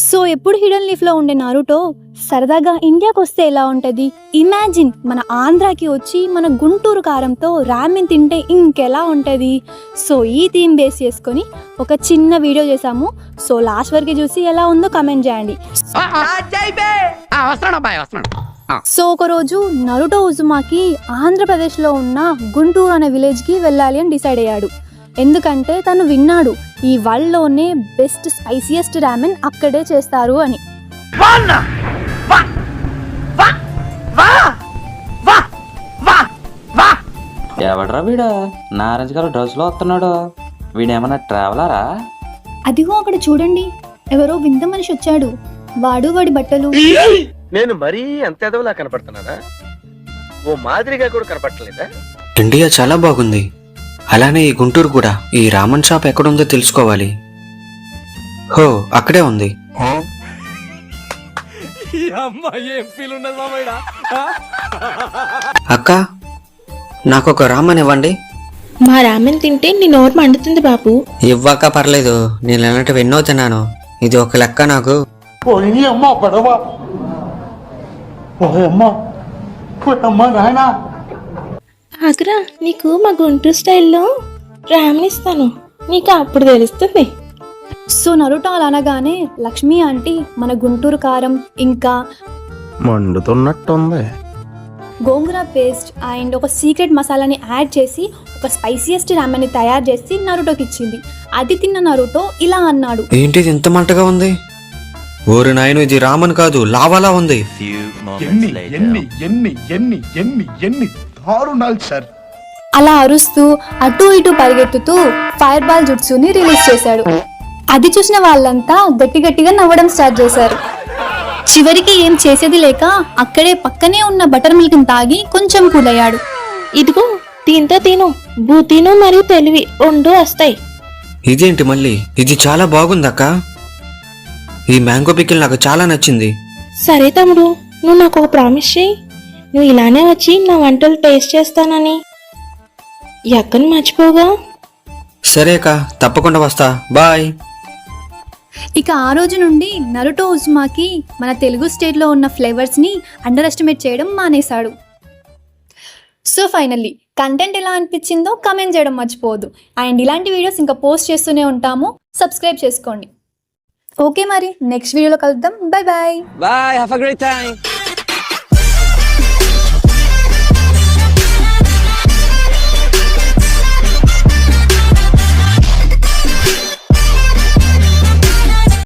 So ఎప్పుడు hidden leaf లో ఉండే నారుటో సరదాగా ఇండియాకి వస్తే ఎలా ఉంటది, ఇమాజిన్ మన ఆంధ్రాకి వచ్చి మన గుంటూరు కారంతో రామెన్ తింటే ఇంకెలా ఉంటది. సో ఈ థీమ్ బేస్ చేసుకొని ఒక చిన్న వీడియో చేసాము. సో లాస్ట్ వరకు చూసి ఎలా ఉందో కమెంట్ చేయండి. సో ఒకరోజు నరుటో ఉజుమాకి ఆంధ్రప్రదేశ్లో ఉన్న గుంటూరు అనే విలేజ్కి వెళ్ళాలి అని డిసైడ్ అయ్యాడు. ఎందుకంటే తను విన్నాడు ఈ వరల్డ్లోనే బెస్ట్ స్పైసియస్ట్ రామెన్ అక్కడే చేస్తారు అని. ఎవడ్రా వీడు నారెంజ్ కలర్ డ్రెస్ లో వస్తున్నాడు? వీడేమన్నా ట్రావెలరా? అదిగో అక్కడ చూడండి, ఎవరో వింత మనిషి వచ్చాడు. వాడి బట్టలు నేను మరీ అంత ఎదవలా కనపడుతున్నానా? ఓ మాదిరిగా కూడా కనపడలేదా? ఇండియా చాలా బాగుంది, అలానే ఈ గుంటూరు కూడా. ఈ రామన్ షాప్ ఎక్కడుందో తెలుసుకోవాలి. హో, అక్కడే ఉంది. అక్క, నాకొక రామన్ ఇవ్వండి. మా రామెన్ తింటే నీ నోరు మండుతుంది బాబు. ఇవ్వక పర్లేదు, నేను ఇలాంటివి ఎన్నో తిన్నాను. ఇది ఒక లెక్క నాకు. ఆగ్రా, నీకు మా గుంటూరు స్టైల్లో రామెన్ ఇస్తాను, నీకు అప్పుడు తెలుస్తుంది. సో నరుటో అలా అనగానే లక్ష్మి ఆంటీ మన గుంటూరు కారం ఇంకా మండుతున్నట్టుంది గోంగూర పేస్ట్ అండ్ ఒక సీక్రెట్ మసాలాని యాడ్ చేసి ఒక స్పైసియస్ట్ రామెన్ని తయారు చేసి నరుటోకి ఇచ్చింది. అది తిన్న నరుటో ఇలా అన్నాడు, ఏంటిది ఇంత మంటగా ఉంది? ఓరి నాయను, ఇది రామన్ కాదు, లావాలా ఉంది. అలా అరుస్తూ అటు ఇటు పరిగెత్తుతూ ఫైర్ బాల్ జుట్సుని రిలీజ్ చేశాడు. అది చూసిన వాళ్ళంతా గట్టిగా నవ్వడం స్టార్ట్ చేశారు. చివరికి ఏం చేసేది లేక అక్కడే పక్కనే ఉన్న బటర్ మిల్క్ తాగి కొంచెం కూల్ అయ్యాడు. ఇదిగో దీంతో తిను, బూతీను మరియు తెలివి రెండు వస్తాయి. ఇదేంటి మళ్ళీ? ఇది చాలా బాగుంది అక్క. ఈ మ్యాంగో పికిల్ నాకు చాలా నచ్చింది. సరే తమ్ముడు, నువ్వు నాకు ఒక ప్రామిస్ చేయి, నువ్వు ఇలానే వచ్చి నా వంటలు టేస్ట్ చేస్తానని. ఎక్కని మర్చిపోగా. సరే అక్క, తప్పకుండా వస్తా. బాయ్. ఇక ఆ రోజు నుండి నరుటో ఉజ్మాకి మన తెలుగు స్టేట్లో ఉన్న ఫ్లేవర్స్ని అండర్ ఎస్టిమేట్ చేయడం మానేశాడు. సో ఫైనల్లీ కంటెంట్ ఎలా అనిపించిందో కమెంట్ చేయడం మర్చిపోవద్దు. అండ్ ఇలాంటి వీడియోస్ ఇంకా పోస్ట్ చేస్తూనే ఉంటాము, సబ్స్క్రైబ్ చేసుకోండి. ఓకే, మరి నెక్స్ట్ వీడియోలో కలుద్దాం. Bye bye. Bye, have a great time.